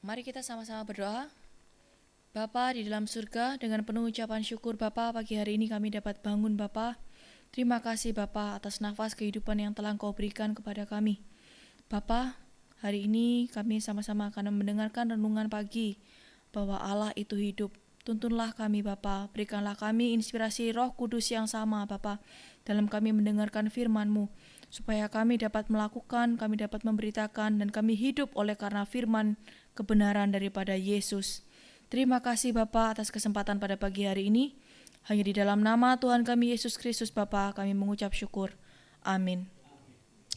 Mari kita sama-sama berdoa. Bapa di dalam surga, dengan penuh ucapan syukur Bapa, pagi hari ini kami dapat bangun Bapa. Terima kasih Bapa atas nafas kehidupan yang telah Engkau berikan kepada kami. Bapa, hari ini kami sama-sama akan mendengarkan renungan pagi bahwa Allah itu hidup. Tuntunlah kami Bapa, berikanlah kami inspirasi Roh Kudus yang sama Bapa dalam kami mendengarkan firman-Mu, supaya kami dapat melakukan, kami dapat memberitakan, dan kami hidup oleh karena firman kebenaran daripada Yesus. Terima kasih Bapa atas kesempatan pada pagi hari ini. Hanya di dalam nama Tuhan kami Yesus Kristus Bapa kami mengucap syukur. Amin.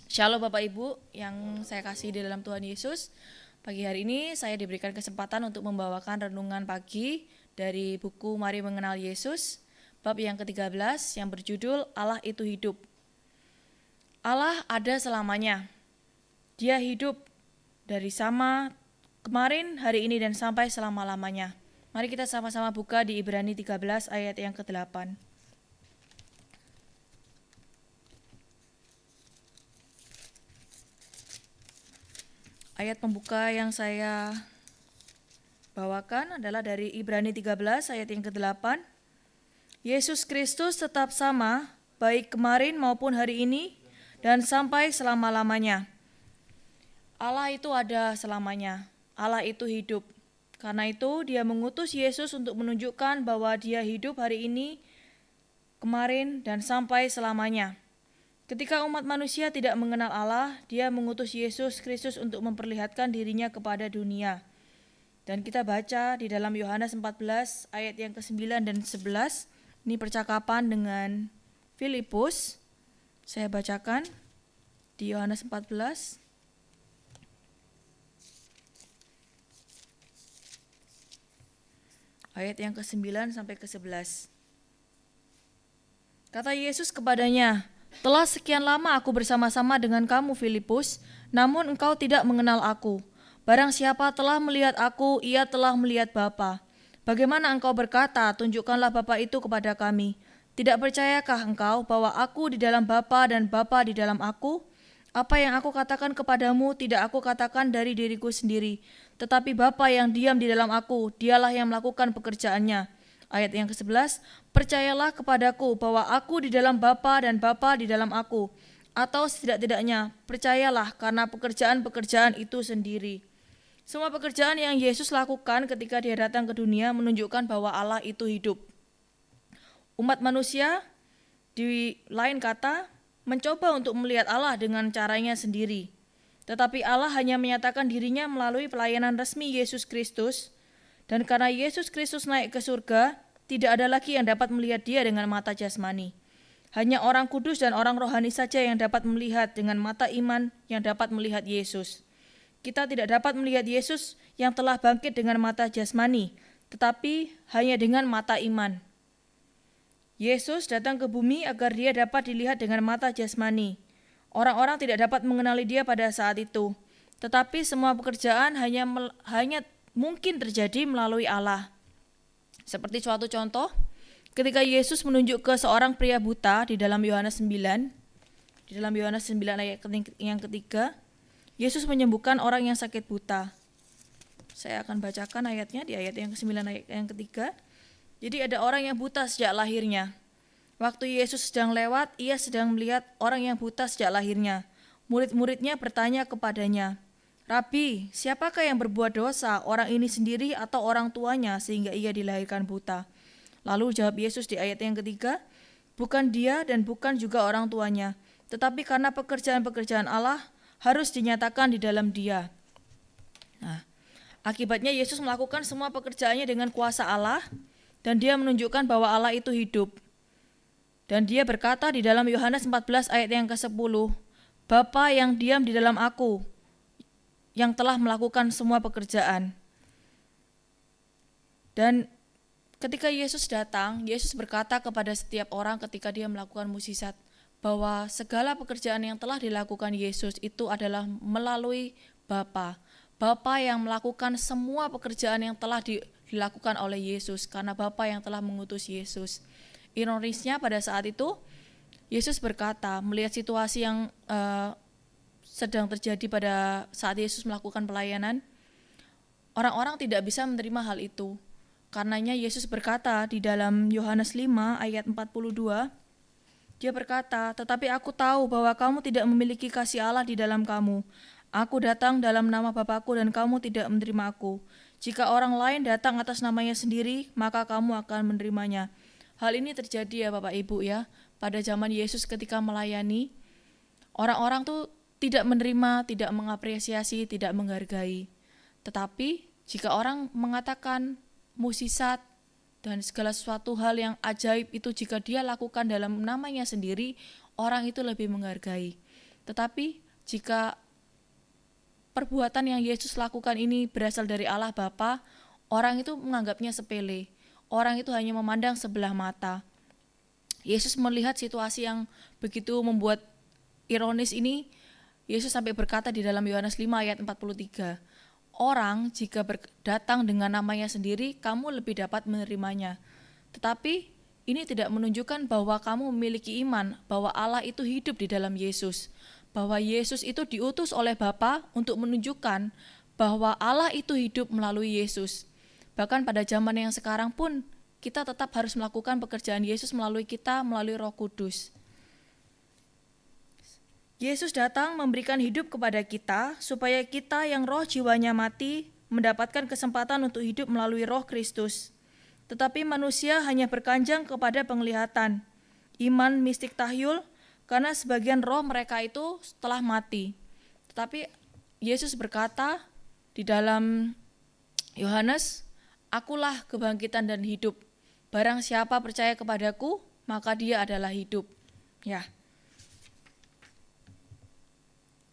Shalom Bapak Ibu yang saya kasih di dalam Tuhan Yesus. Pagi hari ini saya diberikan kesempatan untuk membawakan renungan pagi dari buku Mari Mengenal Yesus, bab yang ke-13 yang berjudul Allah itu hidup. Allah ada selamanya. Dia hidup dari kemarin, hari ini, dan sampai selama-lamanya. Mari kita sama-sama buka di Ibrani 13 ayat yang ke-8. Ayat pembuka yang saya bawakan adalah dari Ibrani 13 ayat yang ke-8. Yesus Kristus tetap sama, baik kemarin maupun hari ini, dan sampai selama-lamanya. Allah itu ada selamanya. Allah itu hidup. Karena itu dia mengutus Yesus untuk menunjukkan bahwa dia hidup hari ini, kemarin, dan sampai selamanya. Ketika umat manusia tidak mengenal Allah, dia mengutus Yesus Kristus untuk memperlihatkan dirinya kepada dunia. Dan kita baca di dalam Yohanes 14 ayat yang ke-9 dan 11. Ini percakapan dengan Filipus. Saya bacakan di Yohanes 14. Ayat yang ke-9 sampai ke-11. Kata Yesus kepadanya, "Telah sekian lama aku bersama-sama dengan kamu, Filipus, namun engkau tidak mengenal aku. Barang siapa telah melihat aku, ia telah melihat Bapa. Bagaimana engkau berkata, tunjukkanlah Bapa itu kepada kami? Tidak percayakah engkau bahwa aku di dalam Bapa dan Bapa di dalam aku? Apa yang aku katakan kepadamu tidak aku katakan dari diriku sendiri, tetapi Bapa yang diam di dalam aku, dialah yang melakukan pekerjaannya." Ayat yang ke-11, "Percayalah kepadaku bahwa aku di dalam Bapa dan Bapa di dalam aku, atau setidak-tidaknya percayalah karena pekerjaan-pekerjaan itu sendiri." Semua pekerjaan yang Yesus lakukan ketika dia datang ke dunia menunjukkan bahwa Allah itu hidup. Umat manusia, di lain kata, mencoba untuk melihat Allah dengan caranya sendiri. Tetapi Allah hanya menyatakan dirinya melalui pelayanan resmi Yesus Kristus. Dan karena Yesus Kristus naik ke surga, tidak ada lagi yang dapat melihat dia dengan mata jasmani. Hanya orang kudus dan orang rohani saja yang dapat melihat dengan mata iman, yang dapat melihat Yesus. Kita tidak dapat melihat Yesus yang telah bangkit dengan mata jasmani, tetapi hanya dengan mata iman. Yesus datang ke bumi agar dia dapat dilihat dengan mata jasmani. Orang-orang tidak dapat mengenali dia pada saat itu, tetapi semua pekerjaan hanya mungkin terjadi melalui Allah. Seperti suatu contoh, ketika Yesus menunjuk ke seorang pria buta di dalam Yohanes 9, ayat yang ketiga, Yesus menyembuhkan orang yang sakit buta. Saya akan bacakan ayatnya di ayat yang ke-9 ayat yang ketiga. Jadi ada orang yang buta sejak lahirnya. Waktu Yesus sedang lewat, ia sedang melihat orang yang buta sejak lahirnya. Murid-muridnya bertanya kepadanya, "Rabi, siapakah yang berbuat dosa, orang ini sendiri atau orang tuanya sehingga ia dilahirkan buta?" Lalu jawab Yesus di ayat yang ketiga, "Bukan dia dan bukan juga orang tuanya, tetapi karena pekerjaan-pekerjaan Allah harus dinyatakan di dalam dia." Nah, akibatnya Yesus melakukan semua pekerjaannya dengan kuasa Allah, dan dia menunjukkan bahwa Allah itu hidup. Dan dia berkata di dalam Yohanes 14 ayat yang ke-10, "Bapa yang diam di dalam aku, yang telah melakukan semua pekerjaan." Dan ketika Yesus datang, Yesus berkata kepada setiap orang ketika dia melakukan mukjizat, bahwa segala pekerjaan yang telah dilakukan Yesus itu adalah melalui Bapa. Bapa yang melakukan semua pekerjaan yang telah dilakukan oleh Yesus, karena Bapa yang telah mengutus Yesus. Ironisnya pada saat itu, Yesus berkata, melihat situasi yang sedang terjadi pada saat Yesus melakukan pelayanan, orang-orang tidak bisa menerima hal itu. Karenanya Yesus berkata di dalam Yohanes 5 ayat 42, dia berkata, "Tetapi aku tahu bahwa kamu tidak memiliki kasih Allah di dalam kamu. Aku datang dalam nama Bapakku dan kamu tidak menerima aku. Jika orang lain datang atas namanya sendiri, maka kamu akan menerimanya." Hal ini terjadi ya Bapak Ibu ya, pada zaman Yesus ketika melayani, orang-orang tuh tidak menerima, tidak mengapresiasi, tidak menghargai. Tetapi jika orang mengatakan mukjizat dan segala sesuatu hal yang ajaib itu jika dia lakukan dalam namanya sendiri, orang itu lebih menghargai. Tetapi jika perbuatan yang Yesus lakukan ini berasal dari Allah Bapa, orang itu menganggapnya sepele. Orang itu hanya memandang sebelah mata. Yesus melihat situasi yang begitu membuat ironis ini. Yesus sampai berkata di dalam Yohanes 5 ayat 43, orang jika datang dengan namanya sendiri, kamu lebih dapat menerimanya. Tetapi ini tidak menunjukkan bahwa kamu memiliki iman bahwa Allah itu hidup di dalam Yesus. Bahwa Yesus itu diutus oleh Bapa untuk menunjukkan bahwa Allah itu hidup melalui Yesus. Bahkan pada zaman yang sekarang pun, kita tetap harus melakukan pekerjaan Yesus melalui kita, melalui Roh Kudus. Yesus datang memberikan hidup kepada kita, supaya kita yang roh jiwanya mati, mendapatkan kesempatan untuk hidup melalui Roh Kristus. Tetapi manusia hanya berkanjang kepada penglihatan, iman mistik tahyul, karena sebagian roh mereka itu telah mati. Tetapi Yesus berkata di dalam Yohanes, "Akulah kebangkitan dan hidup. Barang siapa percaya kepadaku, maka dia adalah hidup." Ya.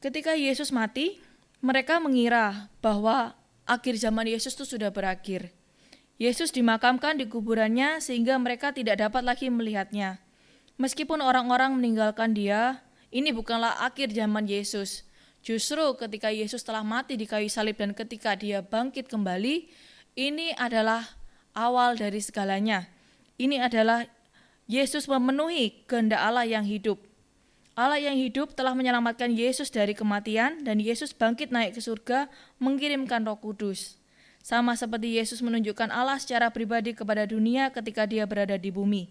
Ketika Yesus mati, mereka mengira bahwa akhir zaman Yesus itu sudah berakhir. Yesus dimakamkan di kuburannya sehingga mereka tidak dapat lagi melihatnya. Meskipun orang-orang meninggalkan dia, ini bukanlah akhir zaman Yesus. Justru ketika Yesus telah mati di kayu salib dan ketika dia bangkit kembali, ini adalah awal dari segalanya. Ini adalah Yesus memenuhi kehendak Allah yang hidup. Allah yang hidup telah menyelamatkan Yesus dari kematian dan Yesus bangkit naik ke surga mengirimkan Roh Kudus. Sama seperti Yesus menunjukkan Allah secara pribadi kepada dunia ketika dia berada di bumi.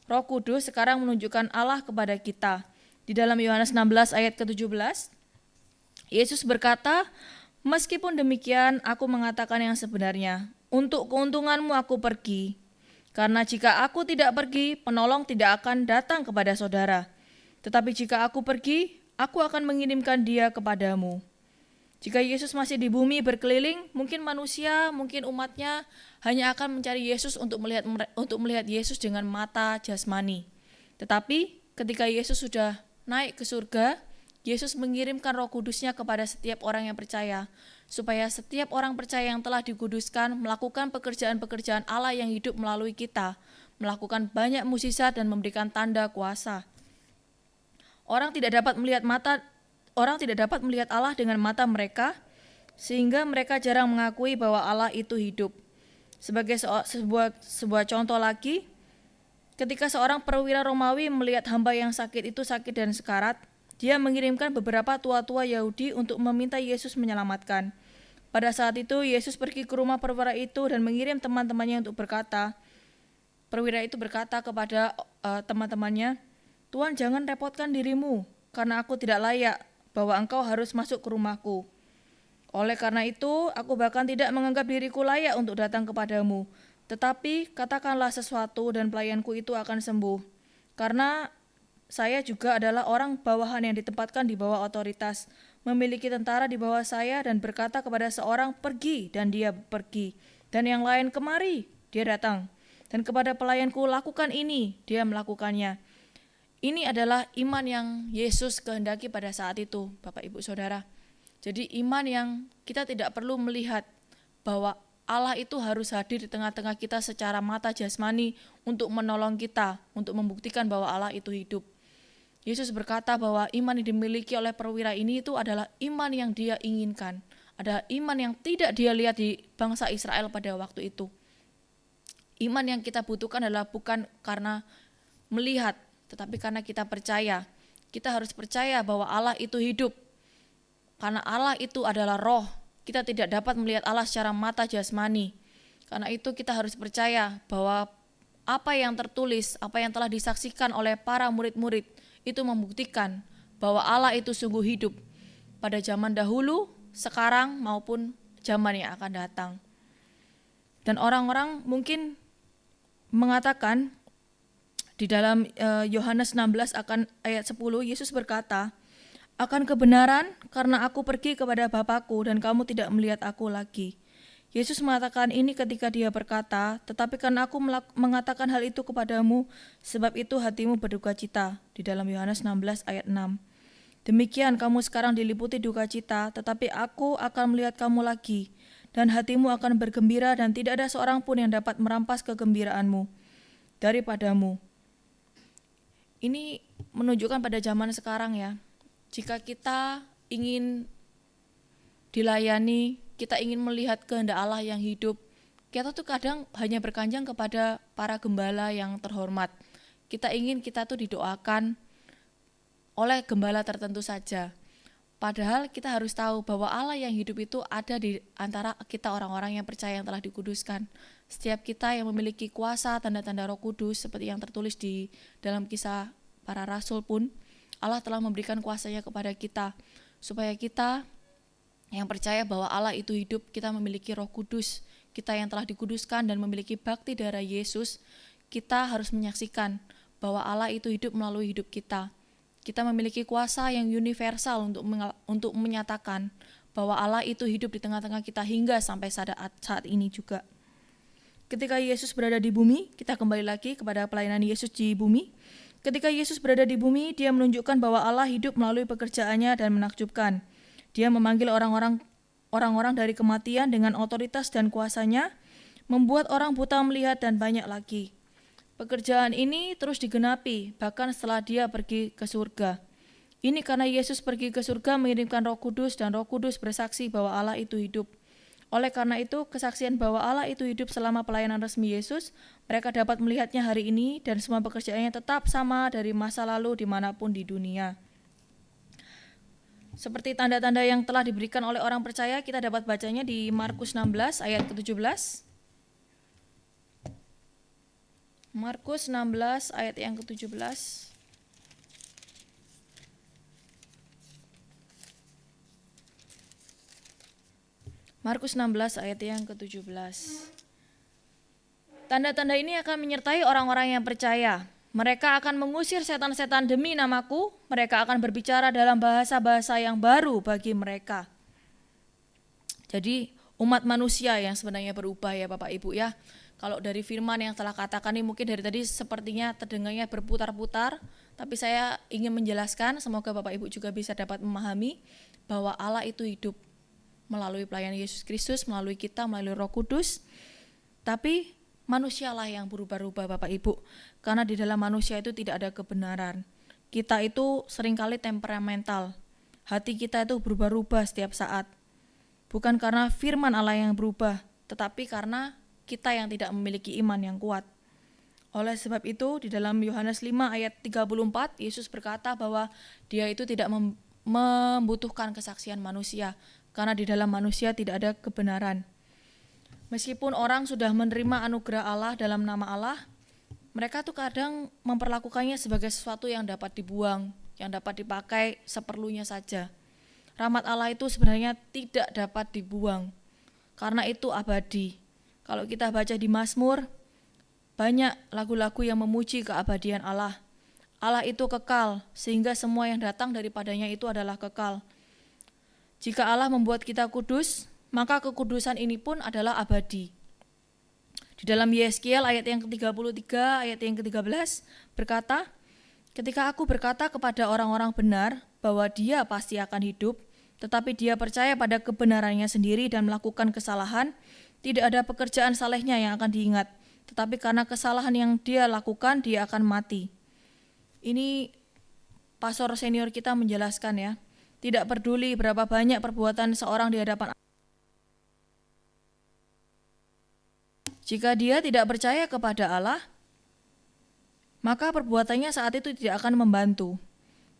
Roh Kudus sekarang menunjukkan Allah kepada kita. Di dalam Yohanes 16 ayat ke-17, Yesus berkata, "Meskipun demikian aku mengatakan yang sebenarnya, untuk keuntunganmu aku pergi. Karena jika aku tidak pergi, penolong tidak akan datang kepada saudara. Tetapi jika aku pergi, aku akan mengirimkan dia kepadamu." Jika Yesus masih di bumi berkeliling, mungkin manusia, mungkin umatnya hanya akan mencari Yesus untuk melihat Yesus dengan mata jasmani. Tetapi ketika Yesus sudah naik ke surga, Yesus mengirimkan Roh Kudus-Nya kepada setiap orang yang percaya, supaya setiap orang percaya yang telah dikuduskan melakukan pekerjaan-pekerjaan Allah yang hidup melalui kita, melakukan banyak mukjizat dan memberikan tanda kuasa. Orang tidak dapat melihat Allah dengan mata mereka, sehingga mereka jarang mengakui bahwa Allah itu hidup. Sebagai sebuah contoh lagi, ketika seorang perwira Romawi melihat hamba yang sakit itu sakit dan sekarat, dia mengirimkan beberapa tua-tua Yahudi untuk meminta Yesus menyelamatkan. Pada saat itu, Yesus pergi ke rumah perwira itu dan mengirim teman-temannya untuk berkata, perwira itu berkata kepada teman-temannya, "Tuhan, jangan repotkan dirimu, karena aku tidak layak bahwa engkau harus masuk ke rumahku. Oleh karena itu, aku bahkan tidak menganggap diriku layak untuk datang kepadamu. Tetapi katakanlah sesuatu dan pelayanku itu akan sembuh. Karena saya juga adalah orang bawahan yang ditempatkan di bawah otoritas, memiliki tentara di bawah saya dan berkata kepada seorang, 'Pergi,' dan dia pergi. Dan yang lain, 'Kemari,' dia datang. Dan kepada pelayanku, 'Lakukan ini,' dia melakukannya." Ini adalah iman yang Yesus kehendaki pada saat itu, Bapak Ibu Saudara. Jadi iman yang kita tidak perlu melihat bahwa Allah itu harus hadir di tengah-tengah kita secara mata jasmani untuk menolong kita, untuk membuktikan bahwa Allah itu hidup. Yesus berkata bahwa iman yang dimiliki oleh perwira ini itu adalah iman yang dia inginkan. Adalah iman yang tidak dia lihat di bangsa Israel pada waktu itu. Iman yang kita butuhkan adalah bukan karena melihat, tetapi karena kita percaya. Kita harus percaya bahwa Allah itu hidup. Karena Allah itu adalah roh. kita tidak dapat melihat Allah secara mata jasmani. Karena itu kita harus percaya bahwa apa yang tertulis, apa yang telah disaksikan oleh para murid-murid itu membuktikan bahwa Allah itu sungguh hidup pada zaman dahulu, sekarang maupun zaman yang akan datang. Dan orang-orang mungkin mengatakan di dalam Yohanes 16 akan ayat 10, Yesus berkata, "Akan kebenaran karena aku pergi kepada Bapa-Ku dan kamu tidak melihat aku lagi." Yesus mengatakan ini ketika dia berkata, "Tetapi karena aku mengatakan hal itu kepadamu, sebab itu hatimu berduka cita." Di dalam Yohanes 16 ayat 6. "Demikian kamu sekarang diliputi duka cita, tetapi aku akan melihat kamu lagi, dan hatimu akan bergembira dan tidak ada seorang pun yang dapat merampas kegembiraanmu daripadamu." Ini menunjukkan pada zaman sekarang ya. Jika kita ingin dilayani, kita ingin melihat kehendak Allah yang hidup, kita tuh kadang hanya berkanjang kepada para gembala yang terhormat. Kita ingin kita tuh didoakan oleh gembala tertentu saja. Padahal kita harus tahu bahwa Allah yang hidup itu ada di antara kita orang-orang yang percaya yang telah dikuduskan. Setiap kita yang memiliki kuasa tanda-tanda Roh Kudus seperti yang tertulis di dalam Kisah Para Rasul pun, Allah telah memberikan kuasanya kepada kita supaya kita yang percaya bahwa Allah itu hidup, kita memiliki Roh Kudus, kita yang telah dikuduskan dan memiliki bakti darah Yesus, kita harus menyaksikan bahwa Allah itu hidup melalui hidup kita. Kita memiliki kuasa yang universal untuk menyatakan bahwa Allah itu hidup di tengah-tengah kita hingga sampai saat ini juga. Ketika Yesus berada di bumi, kita kembali lagi kepada pelayanan Yesus di bumi. Ketika Yesus berada di bumi, dia menunjukkan bahwa Allah hidup melalui pekerjaannya dan menakjubkan. Dia memanggil orang-orang dari kematian dengan otoritas dan kuasanya, membuat orang buta melihat dan banyak lagi. Pekerjaan ini terus digenapi, bahkan setelah dia pergi ke surga. Ini karena Yesus pergi ke surga mengirimkan Roh Kudus dan Roh Kudus bersaksi bahwa Allah itu hidup. Oleh karena itu, kesaksian bahwa Allah itu hidup selama pelayanan resmi Yesus, mereka dapat melihatnya hari ini dan semua pekerjaannya tetap sama dari masa lalu dimanapun di dunia. Seperti tanda-tanda yang telah diberikan oleh orang percaya, kita dapat bacanya di Markus 16 ayat ke-17. Markus 16 ayat yang ke-17. Markus 16 ayat yang ke-17. Tanda-tanda ini akan menyertai orang-orang yang percaya. Mereka akan mengusir setan-setan demi namaku, mereka akan berbicara dalam bahasa-bahasa yang baru bagi mereka. Jadi umat manusia yang sebenarnya berubah ya Bapak Ibu ya. Kalau dari firman yang telah katakan ini mungkin dari tadi sepertinya terdengarnya berputar-putar, tapi saya ingin menjelaskan, semoga Bapak Ibu juga bisa dapat memahami bahwa Allah itu hidup melalui pelayanan Yesus Kristus, melalui kita, melalui Roh Kudus. Tapi manusialah yang berubah-ubah Bapak Ibu, karena di dalam manusia itu tidak ada kebenaran. Kita itu seringkali temperamental, hati kita itu berubah-ubah setiap saat. Bukan karena firman Allah yang berubah, tetapi karena kita yang tidak memiliki iman yang kuat. Oleh sebab itu di dalam Yohanes 5 ayat 34, Yesus berkata bahwa dia itu tidak membutuhkan kesaksian manusia, karena di dalam manusia tidak ada kebenaran. Meskipun orang sudah menerima anugerah Allah dalam nama Allah, mereka tuh kadang memperlakukannya sebagai sesuatu yang dapat dibuang, yang dapat dipakai seperlunya saja. Rahmat Allah itu sebenarnya tidak dapat dibuang, karena itu abadi. Kalau kita baca di Mazmur, banyak lagu-lagu yang memuji keabadian Allah. Allah itu kekal, sehingga semua yang datang daripadanya itu adalah kekal. Jika Allah membuat kita kudus, maka kekudusan ini pun adalah abadi. Di dalam Yeskiel ayat yang ke-33, ayat yang ke-13 berkata, "Ketika aku berkata kepada orang-orang benar bahwa dia pasti akan hidup, tetapi dia percaya pada kebenarannya sendiri dan melakukan kesalahan, tidak ada pekerjaan salehnya yang akan diingat, tetapi karena kesalahan yang dia lakukan, dia akan mati." Ini pastor senior kita menjelaskan ya, tidak peduli berapa banyak perbuatan seorang di hadapan Allah, jika dia tidak percaya kepada Allah, maka perbuatannya saat itu tidak akan membantu.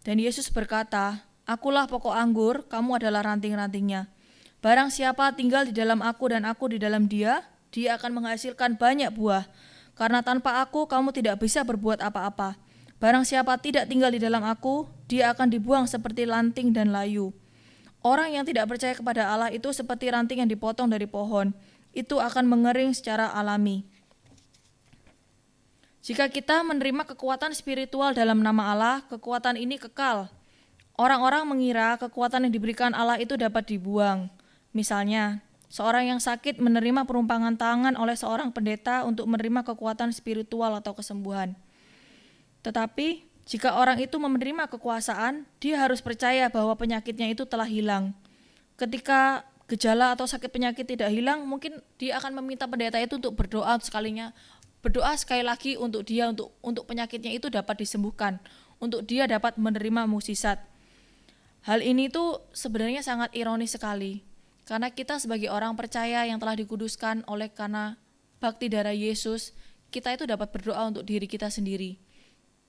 Dan Yesus berkata, "Akulah pokok anggur, kamu adalah ranting-rantingnya. Barang siapa tinggal di dalam aku dan aku di dalam dia, dia akan menghasilkan banyak buah. Karena tanpa aku kamu tidak bisa berbuat apa-apa. Barang siapa tidak tinggal di dalam aku, dia akan dibuang seperti lanting dan layu. Orang yang tidak percaya kepada Allah itu seperti ranting yang dipotong dari pohon. Itu akan mengering secara alami. Jika kita menerima kekuatan spiritual dalam nama Allah, kekuatan ini kekal. Orang-orang mengira kekuatan yang diberikan Allah itu dapat dibuang. Misalnya, seorang yang sakit menerima perumpangan tangan oleh seorang pendeta untuk menerima kekuatan spiritual atau kesembuhan. Tetapi, jika orang itu menerima kekuasaan, dia harus percaya bahwa penyakitnya itu telah hilang. Ketika gejala atau sakit penyakit tidak hilang, mungkin dia akan meminta pendeta itu untuk berdoa sekali lagi untuk dia untuk penyakitnya itu dapat disembuhkan, untuk dia dapat menerima mukjizat. Hal ini tuh sebenarnya sangat ironis sekali, karena kita sebagai orang percaya yang telah dikuduskan oleh karena bakti darah Yesus, kita itu dapat berdoa untuk diri kita sendiri.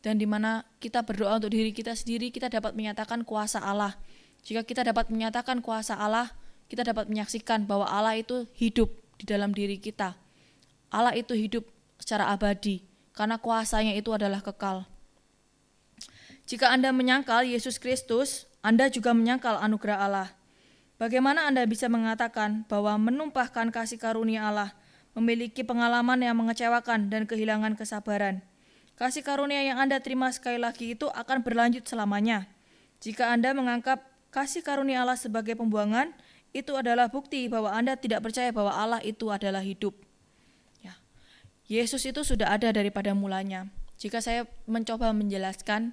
Dan di mana kita berdoa untuk diri kita sendiri, kita dapat menyatakan kuasa Allah. Jika kita dapat menyatakan kuasa Allah, kita dapat menyaksikan bahwa Allah itu hidup di dalam diri kita. Allah itu hidup secara abadi, karena kuasanya itu adalah kekal. Jika Anda menyangkal Yesus Kristus, Anda juga menyangkal anugerah Allah. Bagaimana Anda bisa mengatakan bahwa menumpahkan kasih karunia Allah memiliki pengalaman yang mengecewakan dan kehilangan kesabaran? Kasih karunia yang Anda terima sekali lagi itu akan berlanjut selamanya. Jika Anda menganggap kasih karunia Allah sebagai pembuangan, itu adalah bukti bahwa Anda tidak percaya bahwa Allah itu adalah hidup. Yesus itu sudah ada daripada mulanya. Jika saya mencoba menjelaskan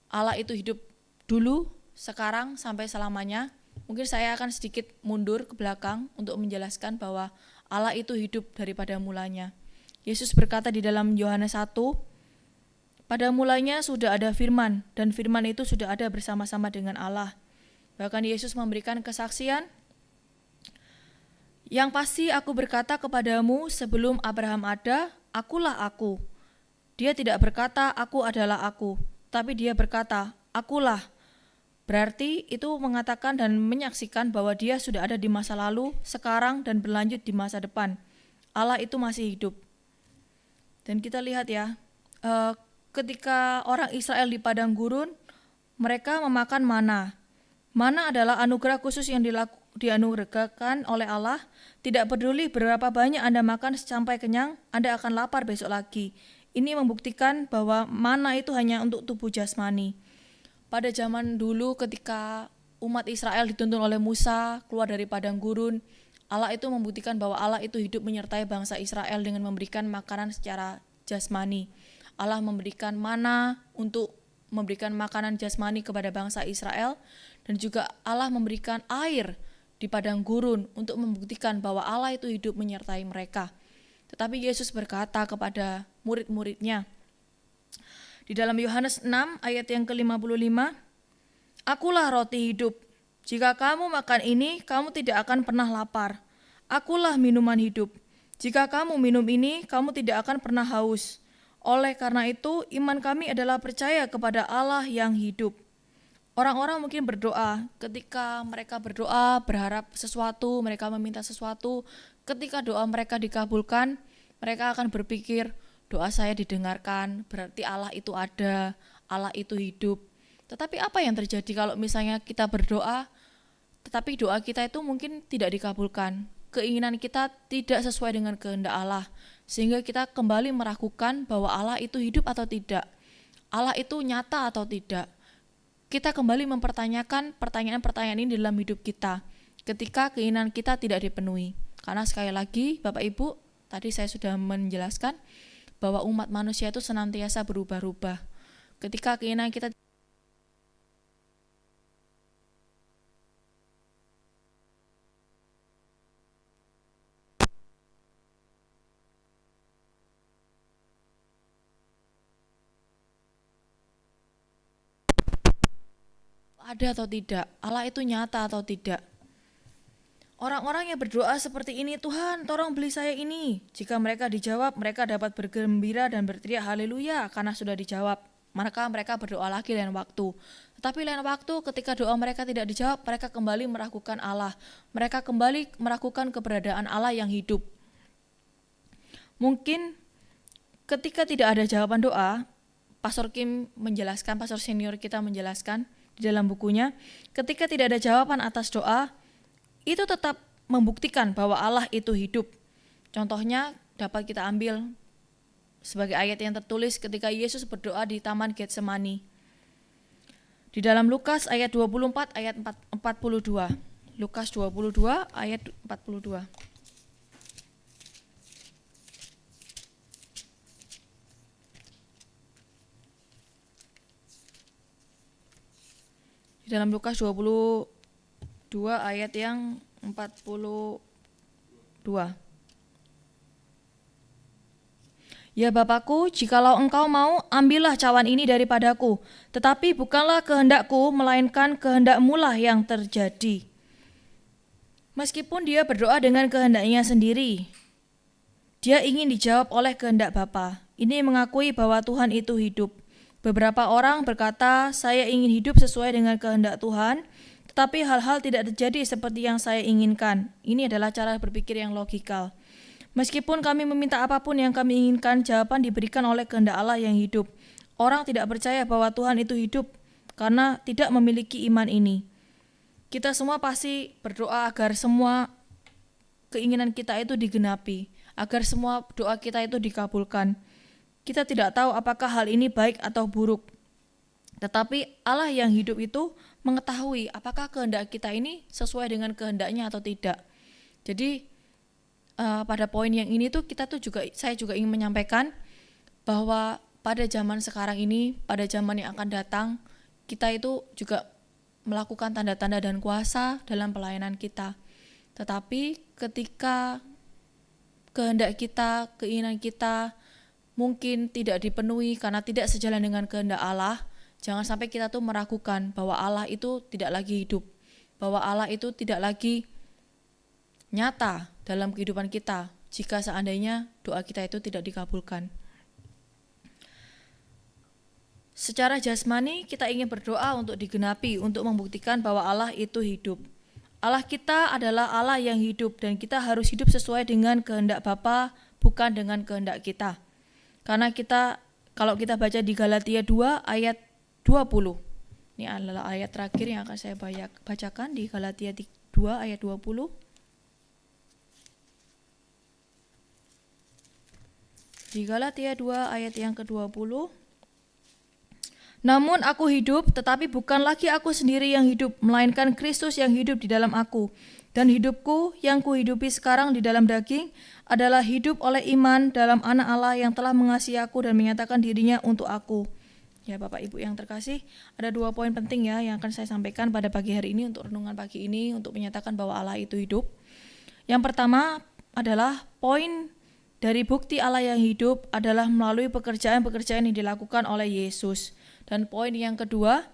Allah itu hidup dulu, sekarang, sampai selamanya, mungkin saya akan sedikit mundur ke belakang untuk menjelaskan bahwa Allah itu hidup daripada mulanya. Yesus berkata di dalam Yohanes 1, pada mulanya sudah ada firman, dan firman itu sudah ada bersama-sama dengan Allah. Bahkan Yesus memberikan kesaksian, yang pasti aku berkata kepadamu sebelum Abraham ada, akulah aku. Dia tidak berkata aku adalah aku, tapi dia berkata akulah. Berarti itu mengatakan dan menyaksikan bahwa dia sudah ada di masa lalu, sekarang dan berlanjut di masa depan. Allah itu masih hidup. Dan kita lihat ya, ketika orang Israel di padang gurun, mereka memakan mana. Mana adalah anugerah khusus yang dianugerahkan oleh Allah. Tidak peduli berapa banyak Anda makan sampai kenyang, Anda akan lapar besok lagi. Ini membuktikan bahwa mana itu hanya untuk tubuh jasmani. Pada zaman dulu ketika umat Israel dituntun oleh Musa keluar dari padang gurun, Allah itu membuktikan bahwa Allah itu hidup menyertai bangsa Israel dengan memberikan makanan secara jasmani. Allah memberikan mana untuk memberikan makanan jasmani kepada bangsa Israel, dan juga Allah memberikan air di padang gurun untuk membuktikan bahwa Allah itu hidup menyertai mereka. Tetapi Yesus berkata kepada murid-muridnya di dalam Yohanes 6 ayat yang ke-55, akulah roti hidup. Jika kamu makan ini, kamu tidak akan pernah lapar. Akulah minuman hidup. Jika kamu minum ini, kamu tidak akan pernah haus. Oleh karena itu, iman kami adalah percaya kepada Allah yang hidup. Orang-orang mungkin berdoa, ketika mereka berdoa, berharap sesuatu, mereka meminta sesuatu, ketika doa mereka dikabulkan, mereka akan berpikir, doa saya didengarkan, berarti Allah itu ada, Allah itu hidup. Tetapi apa yang terjadi kalau misalnya kita berdoa, tetapi doa kita itu mungkin tidak dikabulkan? Keinginan kita tidak sesuai dengan kehendak Allah, sehingga kita kembali meragukan bahwa Allah itu hidup atau tidak, Allah itu nyata atau tidak. Kita kembali mempertanyakan pertanyaan-pertanyaan ini dalam hidup kita ketika keinginan kita tidak dipenuhi. Karena sekali lagi Bapak Ibu, tadi saya sudah menjelaskan bahwa umat manusia itu senantiasa berubah-ubah. Ketika keinginan kita ada atau tidak, Allah itu nyata atau tidak. Orang-orang yang berdoa seperti ini, Tuhan tolong beli saya ini. Jika mereka dijawab, mereka dapat bergembira dan berteriak haleluya karena sudah dijawab. maka mereka berdoa lagi lain waktu. Tetapi lain waktu ketika doa mereka tidak dijawab, mereka kembali meragukan Allah. Mereka kembali meragukan keberadaan Allah yang hidup. Mungkin ketika tidak ada jawaban doa, Pastor Kim menjelaskan, pastor senior kita menjelaskan di dalam bukunya, ketika tidak ada jawaban atas doa, itu tetap membuktikan bahwa Allah itu hidup. Contohnya dapat kita ambil sebagai ayat yang tertulis ketika Yesus berdoa di Taman Getsemani. Di dalam Lukas ayat 24 ayat 42. Lukas 22 ayat 42. Di dalam Lukas 22 ayat yang 42. Ya Bapakku, jikalau engkau mau, ambillah cawan ini daripadaku, tetapi bukanlah kehendakku, melainkan kehendakmu lah yang terjadi. Meskipun dia berdoa dengan kehendaknya sendiri, dia ingin dijawab oleh kehendak Bapa. Ini mengakui bahwa Tuhan itu hidup. Beberapa orang berkata, saya ingin hidup sesuai dengan kehendak Tuhan, tetapi hal-hal tidak terjadi seperti yang saya inginkan. Ini adalah cara berpikir yang logikal. Meskipun kami meminta apapun yang kami inginkan, jawaban diberikan oleh kehendak Allah yang hidup. Orang tidak percaya bahwa Tuhan itu hidup karena tidak memiliki iman ini. Kita semua pasti berdoa agar semua keinginan kita itu digenapi, agar semua doa kita itu dikabulkan. Kita tidak tahu apakah hal ini baik atau buruk. Tetapi Allah yang hidup itu mengetahui apakah kehendak kita ini sesuai dengan kehendaknya atau tidak. Jadi pada poin yang ini tuh saya juga ingin menyampaikan bahwa pada zaman sekarang ini, pada zaman yang akan datang, kita itu juga melakukan tanda-tanda dan kuasa dalam pelayanan kita. Tetapi ketika kehendak kita, keinginan kita mungkin tidak dipenuhi karena tidak sejalan dengan kehendak Allah, jangan sampai kita tuh meragukan bahwa Allah itu tidak lagi hidup, bahwa Allah itu tidak lagi nyata dalam kehidupan kita jika seandainya doa kita itu tidak dikabulkan. Secara jasmani kita ingin berdoa untuk digenapi, untuk membuktikan bahwa Allah itu hidup. Allah kita adalah Allah yang hidup dan kita harus hidup sesuai dengan kehendak Bapa, bukan dengan kehendak kita. Karena kalau kita baca di Galatia 2 ayat 20. Ini adalah ayat terakhir yang akan saya bacakan di Galatia 2 ayat 20. Di Galatia 2 ayat yang ke-20. Namun aku hidup, tetapi bukan lagi aku sendiri yang hidup, melainkan Kristus yang hidup di dalam aku. Dan hidupku yang kuhidupi sekarang di dalam daging adalah hidup oleh iman dalam Anak Allah yang telah mengasihi aku dan menyatakan dirinya untuk aku. Ya Bapak Ibu yang terkasih, ada 2 poin penting ya yang akan saya sampaikan pada pagi hari ini untuk renungan pagi ini untuk menyatakan bahwa Allah itu hidup. Yang pertama adalah poin dari bukti Allah yang hidup adalah melalui pekerjaan-pekerjaan yang dilakukan oleh Yesus. Dan poin yang kedua,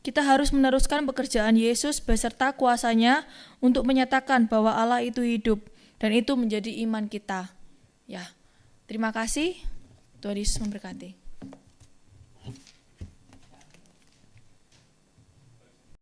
kita harus meneruskan pekerjaan Yesus beserta kuasanya untuk menyatakan bahwa Allah itu hidup dan itu menjadi iman kita. Ya, terima kasih. Tuhan Yesus memberkati.